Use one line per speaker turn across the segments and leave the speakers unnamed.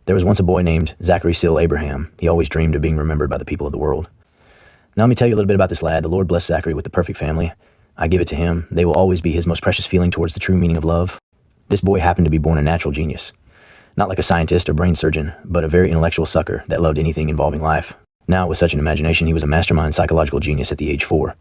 There was once a boy named Zachary sillE. He always dreamed of being remembered by the people of the world. Now let me tell you a little bit about this lad. The Lord blessed Zachary with the perfect family. I give it to him. They will always be his most precious feeling towards the true meaning of love. This boy happened to be born a natural genius. Not like a scientist or brain surgeon, but a very intellectual sucker that loved anything involving life. Now, with such an imagination, he was a mastermind psychological genius at the age 4.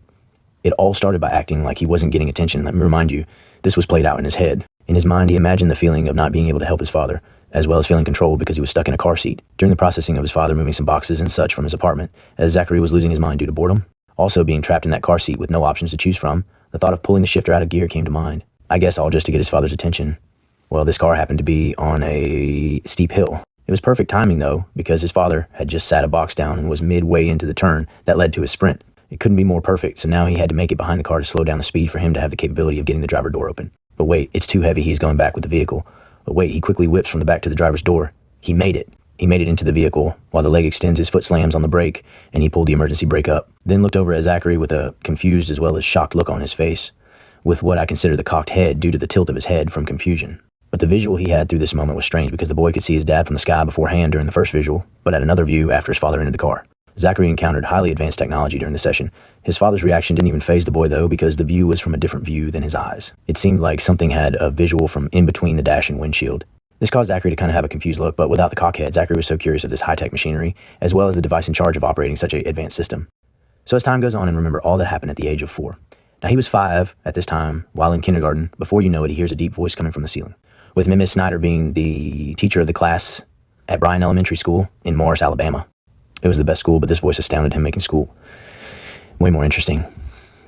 It all started by acting like he wasn't getting attention. Let me remind you, this was played out in his head. In his mind, he imagined the feeling of not being able to help his father, as well as feeling controlled because he was stuck in a car seat. During the processing of his father moving some boxes and such from his apartment, as Zachary was losing his mind due to boredom, also being trapped in that car seat with no options to choose from, the thought of pulling the shifter out of gear came to mind. I guess all just to get his father's attention. Well, this car happened to be on a steep hill. It was perfect timing, though, because his father had just sat a box down and was midway into the turn that led to his sprint. It couldn't be more perfect, so now he had to make it behind the car to slow down the speed for him to have the capability of getting the driver door open. But wait, it's too heavy, he's going back with the vehicle. But wait, he quickly whips from the back to the driver's door. He made it. He made it into the vehicle. While the leg extends, his foot slams on the brake, and he pulled the emergency brake up. Then looked over at Zachary with a confused as well as shocked look on his face, with what I consider the cocked head due to the tilt of his head from confusion. But the visual he had through this moment was strange because the boy could see his dad from the sky beforehand during the first visual, but at another view after his father entered the car. Zachary encountered highly advanced technology during the session. His father's reaction didn't even faze the boy, though, because the view was from a different view than his eyes. It seemed like something had a visual from in between the dash and windshield. This caused Zachary to kind of have a confused look, but without the cockhead, Zachary was so curious of this high-tech machinery, as well as the device in charge of operating such an advanced system. So as time goes on and remember all that happened at the age of 4. Now he was 5 at this time, while in kindergarten. Before you know it, he hears a deep voice coming from the ceiling, with Miss Snyder being the teacher of the class at Bryan Elementary School in Morris, Alabama. It was the best school, but this voice astounded him, making school way more interesting.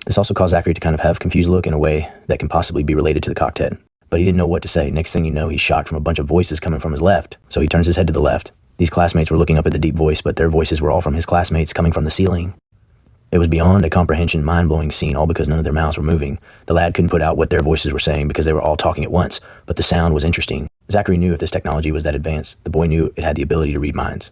This also caused Zachary to kind of have a confused look in a way that can possibly be related to the cocked head. But he didn't know what to say. Next thing you know, he's shocked from a bunch of voices coming from his left. So he turns his head to the left. These classmates were looking up at the deep voice, but their voices were all from his classmates coming from the ceiling. It was beyond a comprehension, mind-blowing scene, all because none of their mouths were moving. The lad couldn't put out what their voices were saying because they were all talking at once, but the sound was interesting. Zachary knew if this technology was that advanced, the boy knew it had the ability to read minds.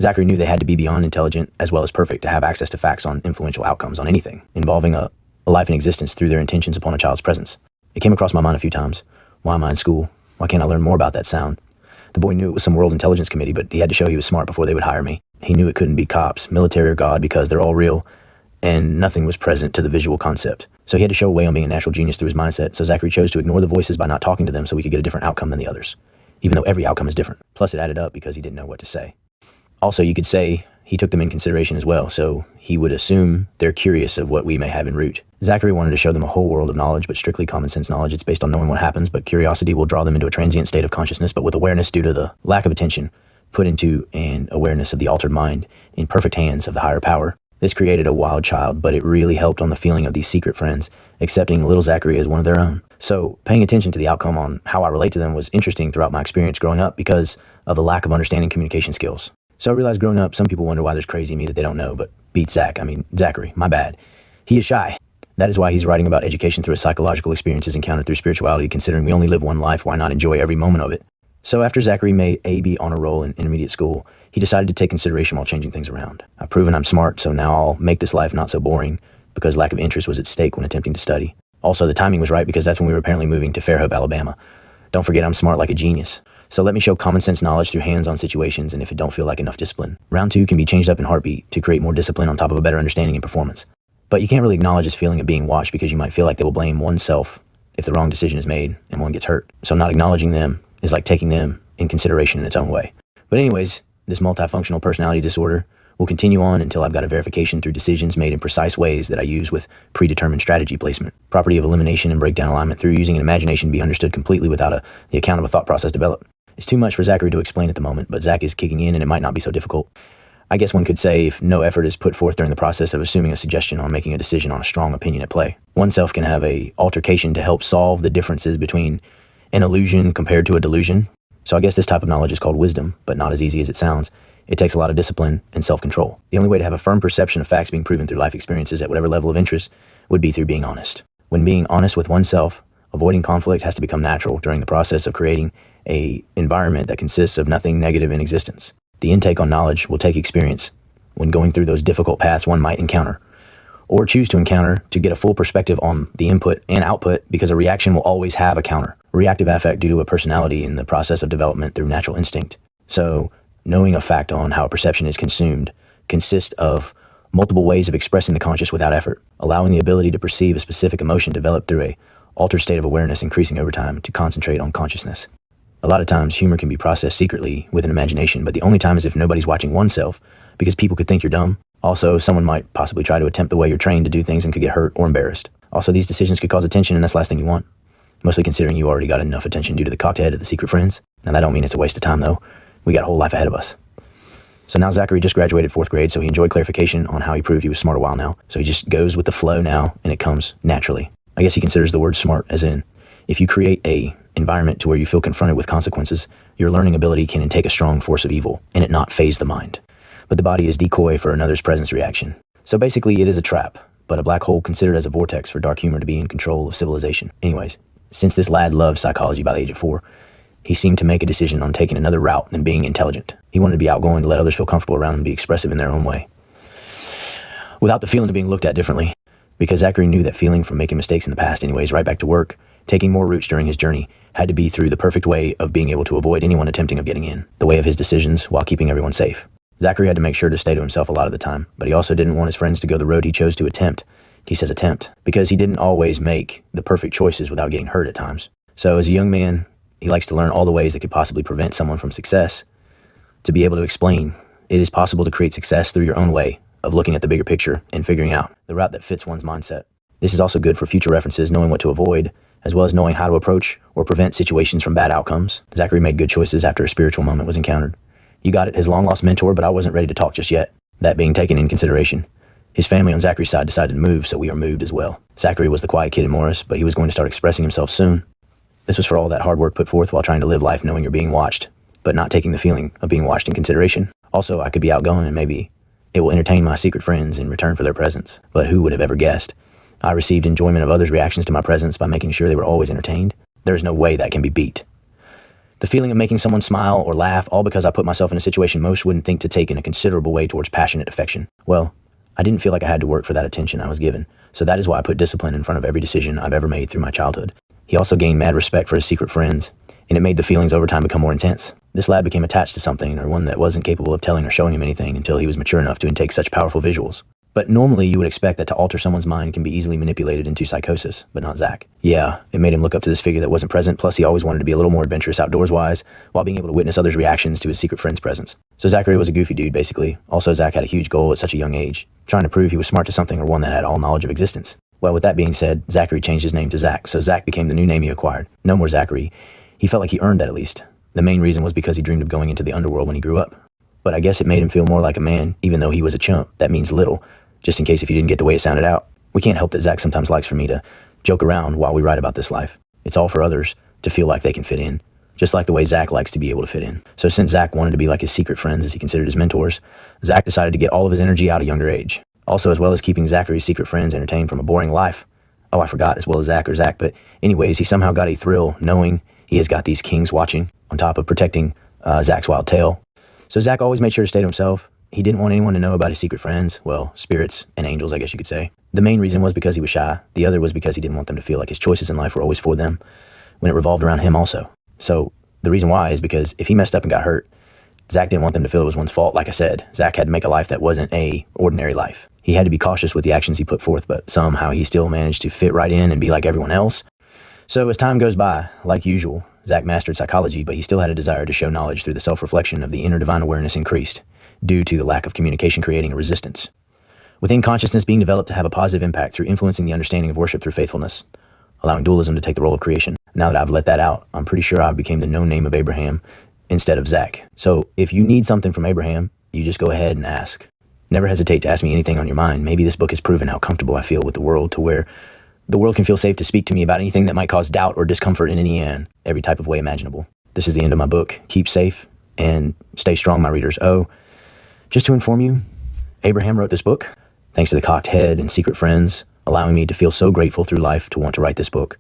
Zachary knew they had to be beyond intelligent as well as perfect to have access to facts on influential outcomes on anything involving a life in existence through their intentions upon a child's presence. It came across my mind a few times. Why am I in school? Why can't I learn more about that sound? The boy knew it was some World Intelligence Committee, but he had to show he was smart before they would hire me. He knew it couldn't be cops, military, or God because they're all real, and nothing was present to the visual concept. So he had to show a way on being a natural genius through his mindset, so Zachary chose to ignore the voices by not talking to them so we could get a different outcome than the others, even though every outcome is different. Plus it added up because he didn't know what to say. Also, you could say he took them in consideration as well, so he would assume they're curious of what we may have en route. Zachary wanted to show them a whole world of knowledge, but strictly common sense knowledge. It's based on knowing what happens, but curiosity will draw them into a transient state of consciousness, but with awareness due to the lack of attention put into an awareness of the altered mind in perfect hands of the higher power. This created a wild child, but it really helped on the feeling of these secret friends, accepting little Zachary as one of their own. So paying attention to the outcome on how I relate to them was interesting throughout my experience growing up because of the lack of understanding communication skills. So I realized growing up, some people wonder why there's crazy me that they don't know, but beat Zachary, my bad. He is shy. That is why he's writing about education through his psychological experiences encountered through spirituality, considering we only live one life, why not enjoy every moment of it? So after Zachary made a B honor roll in intermediate school, he decided to take consideration while changing things around. I've proven I'm smart, so now I'll make this life not so boring, because lack of interest was at stake when attempting to study. Also, the timing was right because that's when we were apparently moving to Fairhope, Alabama. Don't forget I'm smart like a genius. So let me show common sense knowledge through hands-on situations and if it don't feel like enough discipline. Round 2 can be changed up in heartbeat to create more discipline on top of a better understanding and performance. But you can't really acknowledge this feeling of being watched because you might feel like they will blame oneself if the wrong decision is made and one gets hurt. So not acknowledging them is like taking them in consideration in its own way. But anyways, this multifunctional personality disorder will continue on until I've got a verification through decisions made in precise ways that I use with predetermined strategy placement. Property of elimination and breakdown alignment through using an imagination to be understood completely without the account of a thought process developed. It's too much for Zachary to explain at the moment, but Zack is kicking in and it might not be so difficult. I guess one could say if no effort is put forth during the process of assuming a suggestion on making a decision on a strong opinion at play, oneself can have a altercation to help solve the differences between an illusion compared to a delusion. So I guess this type of knowledge is called wisdom, but not as easy as it sounds. It takes a lot of discipline and self-control. The only way to have a firm perception of facts being proven through life experiences at whatever level of interest would be through being honest. When being honest with oneself, avoiding conflict has to become natural during the process of creating an environment that consists of nothing negative in existence. The intake on knowledge will take experience when going through those difficult paths one might encounter, or choose to encounter to get a full perspective on the input and output because a reaction will always have a counter. Reactive affect due to a personality in the process of development through natural instinct. So knowing a fact on how a perception is consumed consists of multiple ways of expressing the conscious without effort, allowing the ability to perceive a specific emotion developed through a altered state of awareness increasing over time to concentrate on consciousness. A lot of times humor can be processed secretly with an imagination, but the only time is if nobody's watching oneself, because people could think you're dumb. Also, someone might possibly try to attempt the way you're trained to do things and could get hurt or embarrassed. Also, these decisions could cause attention, and that's the last thing you want. Mostly considering you already got enough attention due to the cocked head of the secret friends. Now that don't mean it's a waste of time though. We got a whole life ahead of us. So now Zachary just graduated 4th grade, so he enjoyed clarification on how he proved he was smart a while now. So he just goes with the flow now, and it comes naturally. I guess he considers the word smart as in, if you create a environment to where you feel confronted with consequences, your learning ability can intake a strong force of evil and it not phase the mind. But the body is decoy for another's presence reaction. So basically it is a trap, but a black hole considered as a vortex for dark humor to be in control of civilization. Anyways, since this lad loved psychology by the age of 4, he seemed to make a decision on taking another route than being intelligent. He wanted to be outgoing to let others feel comfortable around him and be expressive in their own way, without the feeling of being looked at differently. Because Zachary knew that feeling from making mistakes in the past anyways, right back to work, taking more roots during his journey, had to be through the perfect way of being able to avoid anyone attempting of getting in, the way of his decisions while keeping everyone safe. Zachary had to make sure to stay to himself a lot of the time, but he also didn't want his friends to go the road he chose to attempt. He says attempt, because he didn't always make the perfect choices without getting hurt at times. So as a young man, he likes to learn all the ways that could possibly prevent someone from success, to be able to explain it is possible to create success through your own way of looking at the bigger picture and figuring out the route that fits one's mindset. This is also good for future references, knowing what to avoid, as well as knowing how to approach or prevent situations from bad outcomes. Zachary made good choices after a spiritual moment was encountered. You got it, his long-lost mentor, but I wasn't ready to talk just yet. That being taken in consideration, his family on Zachary's side decided to move, so we are moved as well. Zachary was the quiet kid in Morris, but he was going to start expressing himself soon. This was for all that hard work put forth while trying to live life knowing you're being watched, but not taking the feeling of being watched in consideration. Also, I could be outgoing and maybe it will entertain my secret friends in return for their presence. But who would have ever guessed? I received enjoyment of others' reactions to my presence by making sure they were always entertained. There is no way that can be beat. The feeling of making someone smile or laugh, all because I put myself in a situation most wouldn't think to take in a considerable way towards passionate affection. Well, I didn't feel like I had to work for that attention I was given, so that is why I put discipline in front of every decision I've ever made through my childhood. He also gained mad respect for his secret friends, and it made the feelings over time become more intense. This lad became attached to something, or one that wasn't capable of telling or showing him anything until he was mature enough to intake such powerful visuals. But normally you would expect that to alter someone's mind can be easily manipulated into psychosis, but not Zack. Yeah, it made him look up to this figure that wasn't present, plus he always wanted to be a little more adventurous outdoors-wise, while being able to witness others' reactions to his secret friend's presence. So Zachary was a goofy dude, basically. Also, Zack had a huge goal at such a young age, trying to prove he was smart to something or one that had all knowledge of existence. Well, with that being said, Zachary changed his name to Zack, so Zack became the new name he acquired. No more Zachary. He felt like he earned that at least. The main reason was because he dreamed of going into the underworld when he grew up. But I guess it made him feel more like a man, even though he was a chump. That means little, just in case if you didn't get the way it sounded out. We can't help that Zack sometimes likes for me to joke around while we write about this life. It's all for others to feel like they can fit in, just like the way Zack likes to be able to fit in. So since Zack wanted to be like his secret friends as he considered his mentors, Zack decided to get all of his energy out at a younger age. Also, as well as keeping Zachary's secret friends entertained from a boring life. Oh, I forgot, as well as Zack or Zack, but anyways, he somehow got a thrill knowing he has got these kings watching, on top of protecting Zack's wild tail. So Zack always made sure to stay to himself. He didn't want anyone to know about his secret friends, well, spirits and angels, I guess you could say. The main reason was because he was shy. The other was because he didn't want them to feel like his choices in life were always for them, when it revolved around him also. So the reason why is because if he messed up and got hurt, Zack didn't want them to feel it was one's fault. Like I said, Zack had to make a life that wasn't a ordinary life. He had to be cautious with the actions he put forth, but somehow he still managed to fit right in and be like everyone else. So as time goes by, like usual, Zack mastered psychology, but he still had a desire to show knowledge through the self-reflection of the inner divine awareness increased, due to the lack of communication creating a resistance. Within consciousness being developed to have a positive impact through influencing the understanding of worship through faithfulness, allowing dualism to take the role of creation. Now that I've let that out, I'm pretty sure I became the known name of Abraham instead of Zack. So if you need something from Abraham, you just go ahead and ask. Never hesitate to ask me anything on your mind. Maybe this book has proven how comfortable I feel with the world to where the world can feel safe to speak to me about anything that might cause doubt or discomfort in any and every type of way imaginable. This is the end of my book. Keep safe and stay strong, my readers. Oh, just to inform you, Abraham wrote this book thanks to the cocked head and secret friends, allowing me to feel so grateful through life to want to write this book.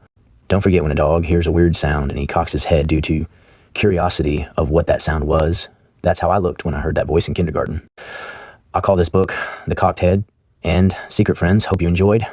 Don't forget when a dog hears a weird sound and he cocks his head due to curiosity of what that sound was. That's how I looked when I heard that voice in kindergarten. I'll call this book The Cocked Head and Secret Friends. Hope you enjoyed.